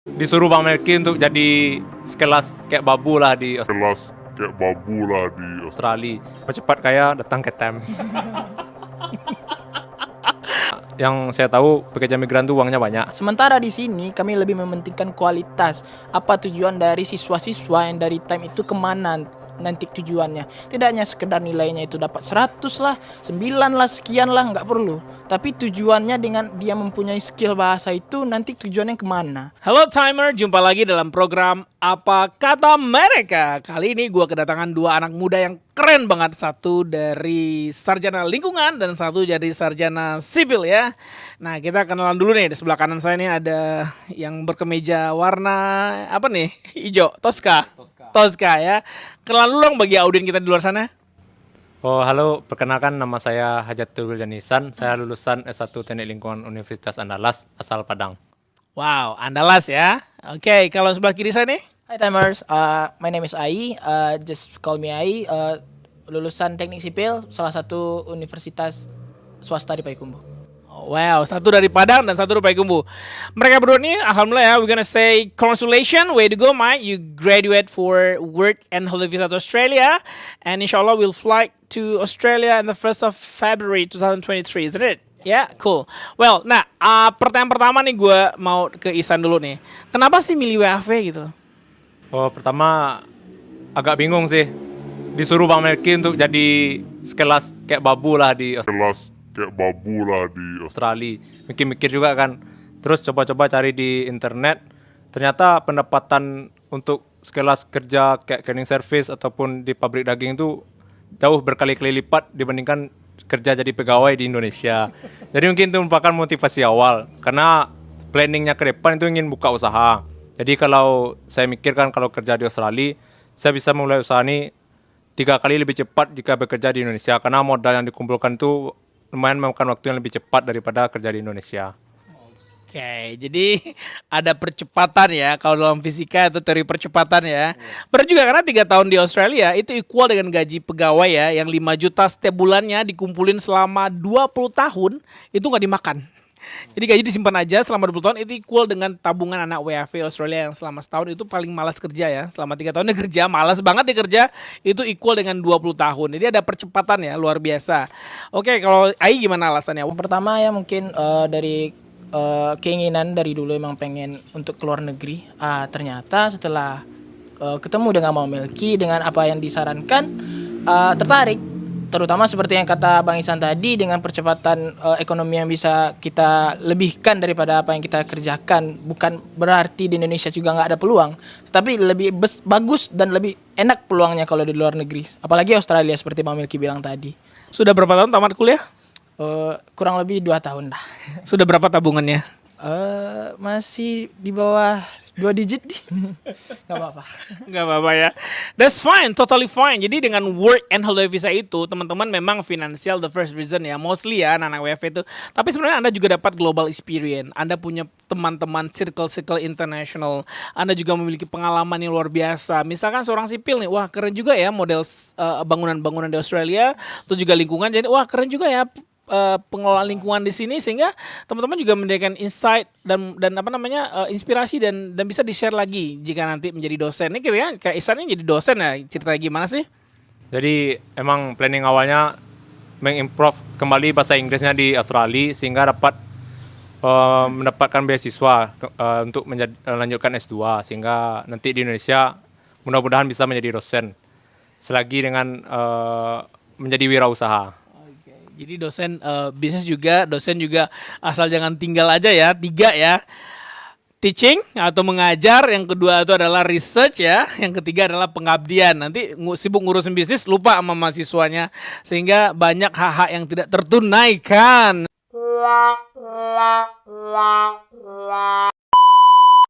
Disuruh Bang Melki untuk jadi sekelas kayak babu lah di Australia. Mau cepat kaya datang ke TEM. Yang saya tahu pekerja migran tuh uangnya banyak. Sementara di sini kami lebih mementingkan kualitas. Apa tujuan dari siswa-siswa yang dari TEM itu kemana nanti tujuannya. Tidak hanya sekedar nilainya itu dapat 100 lah, 9 lah, sekian lah, nggak perlu. Tapi tujuannya dengan dia mempunyai skill bahasa itu nanti tujuannya kemana. Halo Timer, jumpa lagi dalam program Apa Kata Mereka. Kali ini gue kedatangan dua anak muda yang keren banget. Satu dari sarjana lingkungan dan satu dari sarjana sipil ya. Nah kita kenalan dulu nih. Di sebelah kanan saya nih ada yang berkemeja warna apa nih? Hijau, Tosca ya. Kenalan dulu dong bagi audien kita di luar sana. Oh halo, perkenalkan nama saya Hajatul Wiljanisan. Saya lulusan S1 Teknik Lingkungan Universitas Andalas, asal Padang. Wow, Andalas ya. Oke, kalau sebelah kiri saya nih. Hi Timers, my name is Ai, just call me Ai, lulusan teknik sipil, salah satu universitas swasta di Payakumbuh. Wow, satu dari Padang dan satu dari Payakumbuh. Mereka berdua nih, alhamdulillah ya, we're gonna say congratulations, way to go Mike, you graduate for work and holiday visa to Australia, and inshallah we'll fly to Australia on the 1st of February 2023, isn't it? Ya, yeah, cool. Well, nah, pertanyaan pertama nih gue mau ke Isan dulu nih. Kenapa sih milih WAV gitu? Oh pertama agak bingung sih. Disuruh Bang Melki untuk jadi sekelas kayak babu lah di Australia. Mikir-mikir juga kan. Terus coba-coba cari di internet. Ternyata pendapatan untuk sekelas kerja kayak cleaning service ataupun di pabrik daging itu jauh berkali-kali lipat dibandingkan kerja jadi pegawai di Indonesia. Jadi mungkin itu merupakan motivasi awal. Karena planningnya ke depan itu ingin buka usaha. Jadi kalau saya mikirkan kalau kerja di Australia, saya bisa mulai usaha ini 3 kali lebih cepat jika bekerja di Indonesia. Karena modal yang dikumpulkan itu lumayan memakan waktu yang lebih cepat daripada kerja di Indonesia. Oke, jadi ada percepatan ya kalau dalam fisika atau teori percepatan ya. Benar juga karena 3 tahun di Australia itu equal dengan gaji pegawai ya, yang 5 juta setiap bulannya dikumpulin selama 20 tahun itu nggak dimakan. Jadi gaji disimpan aja selama 20 tahun itu equal dengan tabungan anak WAV Australia yang selama setahun itu paling malas kerja ya. Selama 3 tahun dia kerja, malas banget dia kerja, itu equal dengan 20 tahun. Jadi ada percepatan ya, luar biasa. Oke, kalau Ai gimana alasannya? Yang pertama ya mungkin dari keinginan dari dulu emang pengen untuk keluar negeri. Ternyata setelah ketemu dengan Bang Melki dengan apa yang disarankan, tertarik. Terutama seperti yang kata Bang Isan tadi dengan percepatan ekonomi yang bisa kita lebihkan daripada apa yang kita kerjakan. Bukan berarti di Indonesia juga nggak ada peluang, tapi lebih bagus dan lebih enak peluangnya kalau di luar negeri. Apalagi Australia seperti Bang Melki bilang tadi. Sudah berapa tahun tamat kuliah? Kurang lebih 2 tahun lah. Sudah berapa tabungannya? Masih di bawah 2 digit nih. Gak apa-apa. Gak apa-apa ya. That's fine, totally fine. Jadi dengan work and holiday visa itu, teman-teman memang financial the first reason ya. Mostly ya anak-anak WFH itu. Tapi sebenarnya Anda juga dapat global experience. Anda punya teman-teman circle-circle international. Anda juga memiliki pengalaman yang luar biasa. Misalkan seorang sipil nih, wah keren juga ya model bangunan-bangunan di Australia. Terus juga lingkungan, jadi wah keren juga ya pengelolaan lingkungan di sini, sehingga teman-teman juga mendapatkan insight dan apa namanya inspirasi dan bisa di-share lagi jika nanti menjadi dosen. Ini gitu ya, kayak Isan ini jadi dosen ya, ceritanya gimana sih? Jadi emang planning awalnya mengimprove kembali bahasa Inggrisnya di Australia sehingga dapat mendapatkan beasiswa untuk melanjutkan S2 sehingga nanti di Indonesia mudah-mudahan bisa menjadi dosen selagi dengan menjadi wirausaha. Jadi dosen bisnis juga, dosen juga asal jangan tinggal aja ya, 3 ya. Teaching atau mengajar, yang kedua itu adalah research ya, yang ketiga adalah pengabdian. Nanti sibuk ngurusin bisnis, lupa sama mahasiswanya, sehingga banyak hak-hak yang tidak tertunaikan.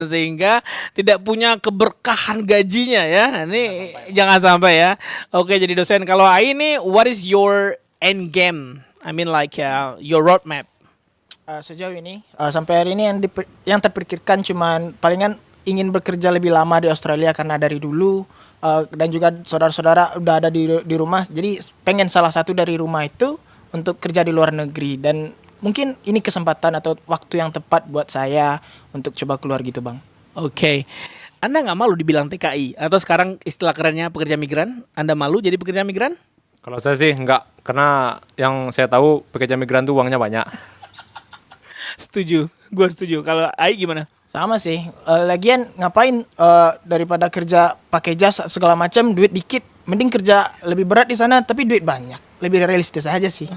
Sehingga tidak punya keberkahan gajinya ya. Ini jangan sampai ya. Oke, jadi dosen. Kalau Ai ini, what is your end game? I mean like your roadmap. Sejauh ini sampai hari ini yang terpikirkan cuman palingan ingin bekerja lebih lama di Australia karena dari dulu dan juga saudara-saudara udah ada di rumah. Jadi pengen salah satu dari rumah itu untuk kerja di luar negeri, dan mungkin ini kesempatan atau waktu yang tepat buat saya untuk coba keluar gitu, Bang. Oke. Anda nggak malu dibilang TKI? Atau sekarang istilah kerennya pekerja migran? Anda malu jadi pekerja migran? Kalau saya sih enggak, karena yang saya tahu pekerja migran tuh uangnya banyak. Setuju, gue setuju. Kalau Ai gimana? Sama sih. Lagian ngapain daripada kerja pakai jasa segala macam duit dikit, mending kerja lebih berat di sana tapi duit banyak. Lebih realistis aja sih.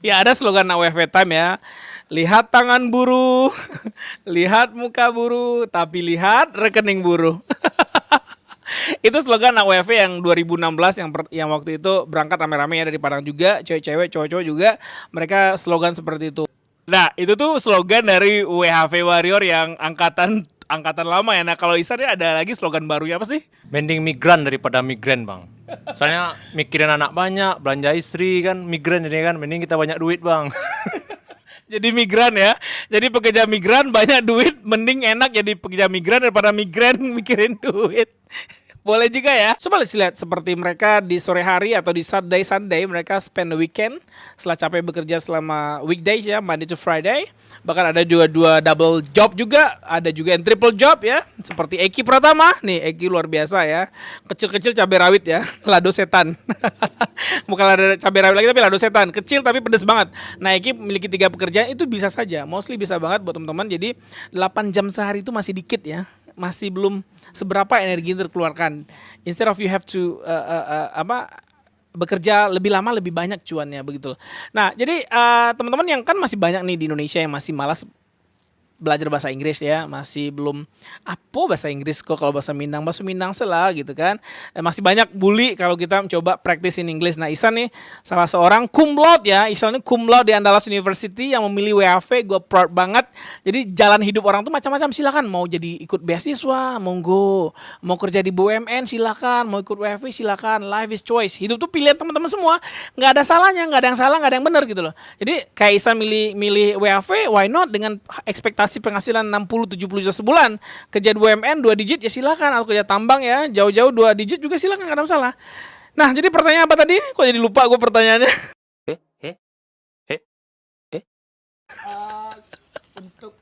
Ya ada slogan AWF Time ya. Lihat tangan buruh, lihat muka buruh, tapi lihat rekening buruh. Itu slogan AWF yang 2016 yang waktu itu berangkat rame-rame ya dari Padang juga, cewek-cewek, cowok-cowok juga, mereka slogan seperti itu. Nah, itu tuh slogan dari WHV Warrior yang angkatan lama ya. Nah, kalau Isan ya ada lagi slogan barunya apa sih? Mending migran daripada migran, Bang. Soalnya mikirin anak banyak, belanja istri kan, migran ini kan, mending kita banyak duit, Bang. Jadi migran ya. Jadi pekerja migran banyak duit, mending enak jadi pekerja migran daripada migran mikirin duit. Boleh juga ya. Coba lihat seperti mereka di sore hari atau di Sunday mereka spend the weekend setelah capek bekerja selama weekdays ya, Monday to Friday. Bahkan ada juga 2 double job juga, ada juga yang triple job ya. Seperti Eki Pratama. Nih, Eki luar biasa ya. Kecil-kecil cabai rawit ya, lado setan. Bukan lado cabai rawit lagi tapi lado setan. Kecil tapi pedes banget. Nah, Eki memiliki 3 pekerjaan itu bisa saja. Mostly bisa banget buat teman-teman. Jadi 8 jam sehari itu masih dikit ya. Masih belum seberapa energi yang terkeluarkan. Instead of you have to bekerja lebih lama lebih banyak cuannya begitu. Nah, jadi teman-teman yang kan masih banyak nih di Indonesia yang masih malas belajar bahasa Inggris ya, masih belum apa bahasa Inggris kok, kalau bahasa Minang selah gitu kan. Masih banyak bully kalau kita mencoba practice in English. Nah, Isan nih salah seorang cum laude ya, Isan ini cum laude di Andalas University yang memilih WHV, gue proud banget. Jadi jalan hidup orang tuh macam-macam, silakan mau jadi ikut beasiswa, monggo, mau kerja di BUMN silakan, mau ikut WHV silakan, life is choice. Hidup tuh pilihan teman-teman semua, nggak ada salahnya, nggak ada yang salah, nggak ada yang benar gitu loh. Jadi kayak Isan milih WHV, why not, dengan ekspektasi penghasilan 60-70 juta sebulan, kerja di BUMN 2 digit ya silakan, atau kerja tambang ya jauh-jauh 2 digit juga silakan, nggak ada masalah. Nah, jadi pertanyaan apa tadi? Kok jadi lupa gue pertanyaannya? Untuk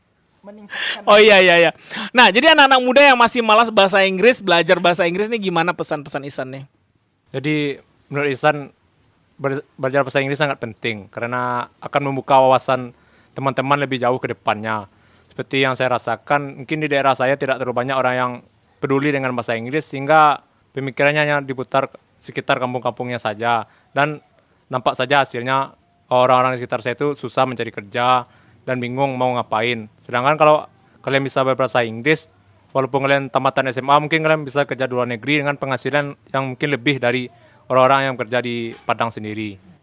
meningkatkan. Oh iya. Nah, jadi anak-anak muda yang masih malas bahasa Inggris, belajar bahasa Inggris nih, gimana pesan-pesan Isan nih? Jadi menurut Ihsan belajar bahasa Inggris sangat penting karena akan membuka wawasan teman-teman lebih jauh ke depannya. Seperti yang saya rasakan, mungkin di daerah saya tidak terlalu banyak orang yang peduli dengan bahasa Inggris sehingga pemikirannya hanya diputar sekitar kampung-kampungnya saja, dan nampak saja hasilnya orang-orang di sekitar saya itu susah mencari kerja dan bingung mau ngapain. Sedangkan kalau kalian bisa berbahasa Inggris, walaupun kalian tamatan SMA, mungkin kalian bisa kerja di luar negeri dengan penghasilan yang mungkin lebih dari orang-orang yang kerja di Padang sendiri.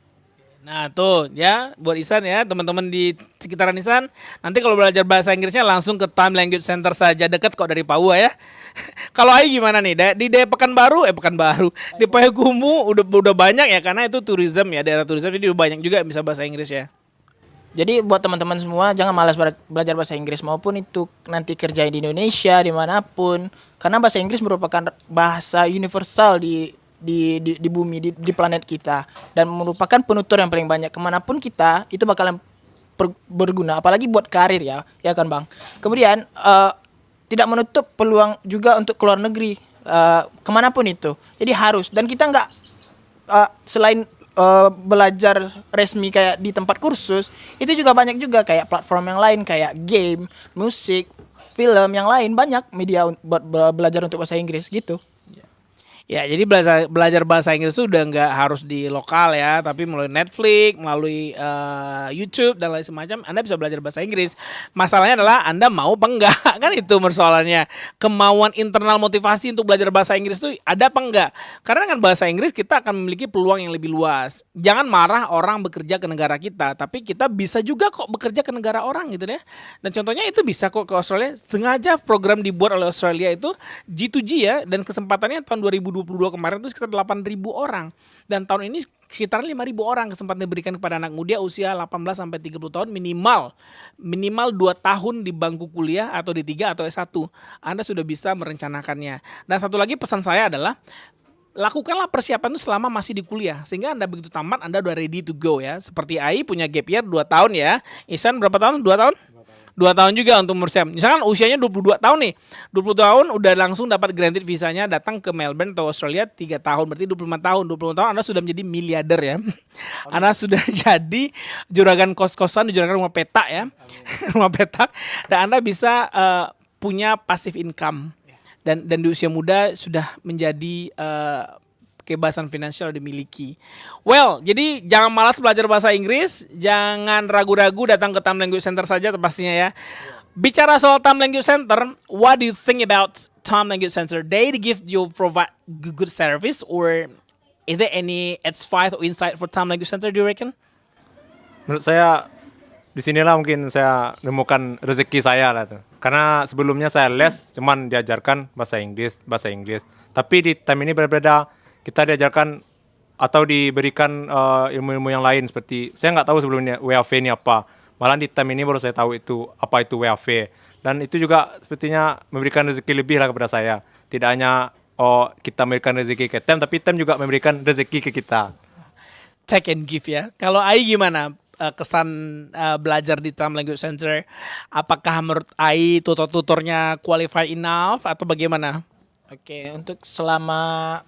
Nah tuh ya, buat Isan ya, teman-teman di sekitaran Isan, nanti kalau belajar bahasa Inggrisnya langsung ke Time Language Center saja, dekat kok dari Papua ya. Kalau Ai gimana nih? Di Pekanbaru, di Payakumbuh udah banyak ya, karena itu tourism ya, daerah tourism, jadi udah banyak juga yang bisa bahasa Inggris ya. Jadi buat teman-teman semua jangan malas belajar bahasa Inggris, maupun itu nanti kerja di Indonesia dimanapun, karena bahasa Inggris merupakan bahasa universal di bumi, di planet kita, dan merupakan penutur yang paling banyak kemanapun kita itu bakalan berguna, apalagi buat karir ya kan Bang. Kemudian tidak menutup peluang juga untuk keluar negeri, kemanapun itu. Jadi harus, dan kita nggak selain belajar resmi kayak di tempat kursus, itu juga banyak juga kayak platform yang lain kayak game, musik, film yang lain, banyak media buat belajar untuk bahasa Inggris gitu. Ya, jadi belajar bahasa Inggris itu udah nggak harus di lokal ya, tapi melalui Netflix, melalui YouTube dan lain semacam, Anda bisa belajar bahasa Inggris. Masalahnya adalah Anda mau apa enggak, kan itu persoalannya. Kemauan internal motivasi untuk belajar bahasa Inggris itu ada apa enggak? Karena dengan bahasa Inggris kita akan memiliki peluang yang lebih luas. Jangan marah orang bekerja ke negara kita, tapi kita bisa juga kok bekerja ke negara orang gitu ya. Dan contohnya itu bisa kok ke Australia. Sengaja program dibuat oleh Australia itu G2G ya, dan kesempatannya tahun 2022 kemarin itu sekitar 8.000 orang, dan tahun ini sekitar 5.000 orang kesempatan diberikan kepada anak muda usia 18 sampai 30 tahun, minimal 2 tahun di bangku kuliah atau di 3 atau S1. Anda sudah bisa merencanakannya. Dan satu lagi pesan saya adalah lakukanlah persiapan itu selama masih di kuliah, sehingga Anda begitu tamat Anda udah ready to go ya. Seperti Ai punya gap year 2 tahun ya. Ihsan berapa tahun? 2 tahun? 2 tahun juga untuk mempersiapkan. Misalkan usianya 22 tahun nih. 20 tahun udah langsung dapat granted visanya datang ke Melbourne atau Australia 3 tahun. Berarti 25 tahun. 25 tahun Anda sudah menjadi miliarder ya. Anda sudah jadi juragan kos-kosan, juragan rumah petak ya. Rumah petak. Dan Anda bisa punya passive income. Dan di usia muda sudah menjadi kebebasan finansial dimiliki. Well, jadi jangan malas belajar bahasa Inggris, jangan ragu-ragu datang ke Time Language Center saja pastinya ya. Bicara soal Time Language Center, what do you think about Time Language Center? They give you provide good service, or is there any advice or insight for Time Language Center, do you reckon? Menurut saya disinilah mungkin saya nemukan rezeki saya lah tuh. Karena sebelumnya saya les cuman diajarkan bahasa Inggris. Tapi di Time ini berbeda. Kita diajarkan atau diberikan ilmu-ilmu yang lain seperti saya nggak tahu sebelumnya WAV ini apa. Malah di Time ini baru saya tahu itu apa itu WAV. Dan itu juga sepertinya memberikan rezeki lebih lah kepada saya. Tidak hanya kita memberikan rezeki ke Time, tapi Time juga memberikan rezeki ke kita. Take and give ya. Kalau Ai gimana kesan belajar di Time Language Center? Apakah menurut Ai tutor-tutornya qualified enough atau bagaimana? Oke, untuk selama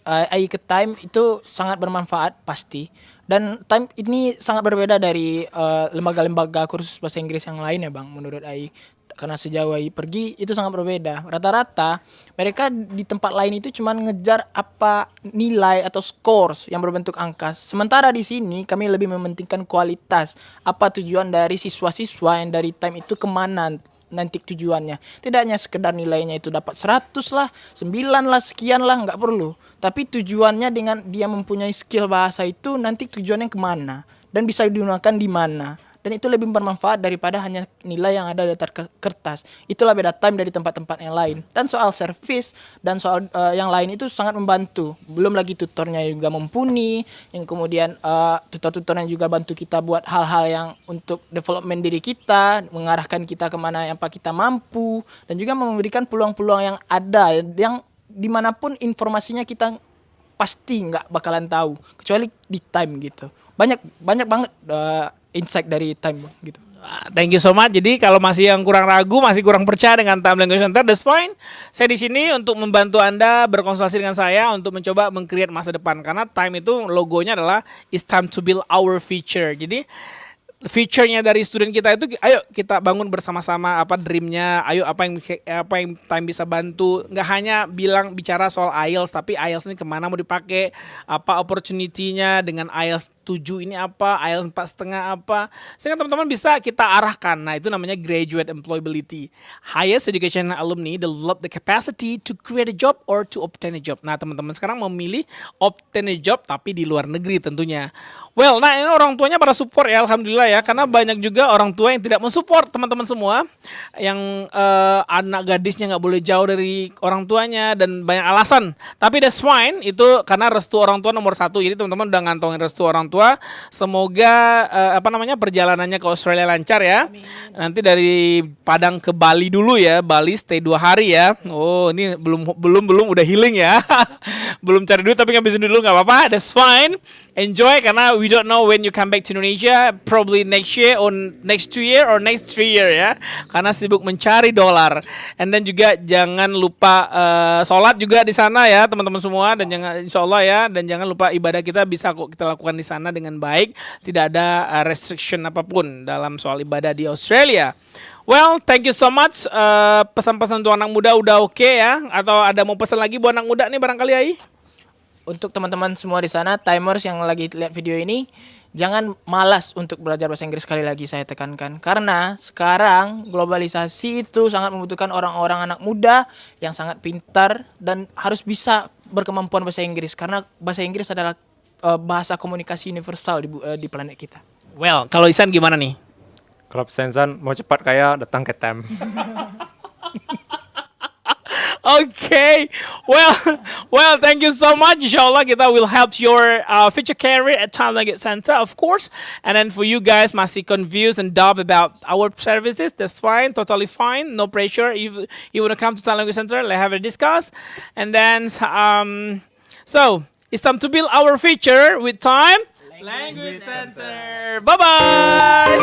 AI ke Time itu sangat bermanfaat pasti. Dan Time ini sangat berbeda dari lembaga-lembaga kursus bahasa Inggris yang lain ya Bang, menurut AI. Karena sejauh AI pergi itu sangat berbeda. Rata-rata mereka di tempat lain itu cuma ngejar apa nilai atau scores yang berbentuk angka. Sementara di sini kami lebih mementingkan kualitas. Apa tujuan dari siswa-siswa yang dari Time itu kemana nanti tujuannya. Tidak hanya sekedar nilainya itu dapat 100 lah, 9 lah, sekian lah, nggak perlu. Tapi tujuannya dengan dia mempunyai skill bahasa itu nanti tujuannya kemana dan bisa digunakan di mana. Dan itu lebih bermanfaat daripada hanya nilai yang ada di atas kertas. Itulah beda Time dari tempat-tempat yang lain. Dan soal service dan soal yang lain itu sangat membantu. Belum lagi tutornya juga mumpuni. Yang kemudian tutor-tutornya juga bantu kita buat hal-hal yang untuk development diri kita, mengarahkan kita kemana yang kita mampu, dan juga memberikan peluang-peluang yang ada yang dimanapun informasinya kita pasti nggak bakalan tahu kecuali di Time gitu. Banyak banget insight dari Time gitu. Thank you so much. Jadi kalau masih yang kurang ragu, masih kurang percaya dengan Time Language Center, that's fine. Saya di sini untuk membantu Anda berkonsultasi dengan saya untuk mencoba meng-create masa depan. Karena Time itu logonya adalah It's time to build our future. Jadi future-nya dari student kita itu, ayo kita bangun bersama-sama apa dream-nya, ayo apa yang Time bisa bantu. Nggak hanya bicara soal IELTS, tapi IELTS ini kemana mau dipakai, apa opportunity-nya dengan IELTS 7 ini apa, IELTS 4,5 apa. Sehingga teman-teman bisa kita arahkan. Nah, itu namanya graduate employability. Highest education alumni develop the capacity to create a job or to obtain a job. Nah, teman-teman sekarang memilih obtain a job tapi di luar negeri tentunya. Well, nah ini orang tuanya pada support ya, alhamdulillah ya. Karena banyak juga orang tua yang tidak mensupport teman-teman semua. Yang anak gadisnya nggak boleh jauh dari orang tuanya dan banyak alasan. Tapi that's fine, itu karena restu orang tua nomor 1. Jadi teman-teman udah ngantongin restu orang tua. Semoga perjalanannya ke Australia lancar ya. Amin. Nanti dari Padang ke Bali dulu ya. Bali stay 2 hari ya. Oh, ini belum udah healing ya. Belum cari duit tapi ngabisin dulu nggak apa-apa. That's fine. Enjoy karena we don't know when you come back to Indonesia, probably next year or next 2 year or next 3 year ya. Karena sibuk mencari dolar. And then juga jangan lupa sholat juga di sana ya teman-teman semua, dan jangan insyaallah ya, dan jangan lupa ibadah kita bisa kok kita lakukan di sana dengan baik, tidak ada restriction apapun dalam soal ibadah di Australia. Well, thank you so much. Pesan-pesan untuk anak muda udah oke ya? Atau ada mau pesan lagi buat anak muda nih barangkali Ai? Untuk teman-teman semua di sana, timers yang lagi lihat video ini, jangan malas untuk belajar bahasa Inggris, sekali lagi saya tekankan. Karena sekarang globalisasi itu sangat membutuhkan orang-orang anak muda yang sangat pintar dan harus bisa berkemampuan bahasa Inggris. Karena bahasa Inggris adalah bahasa komunikasi universal di planet kita. Well, kalau Isan gimana nih? Kalau pesan mau cepat kaya datang ke Time. Okay, well, thank you so much. Inshallah, kita will help your future career at Time Language Center, of course. And then for you guys masih confused and doubt about our services, that's fine, totally fine, no pressure. If you want to come to Time Language Center, let's have a discuss. And then, so it's time to build our future with Time Language Center. Bye bye.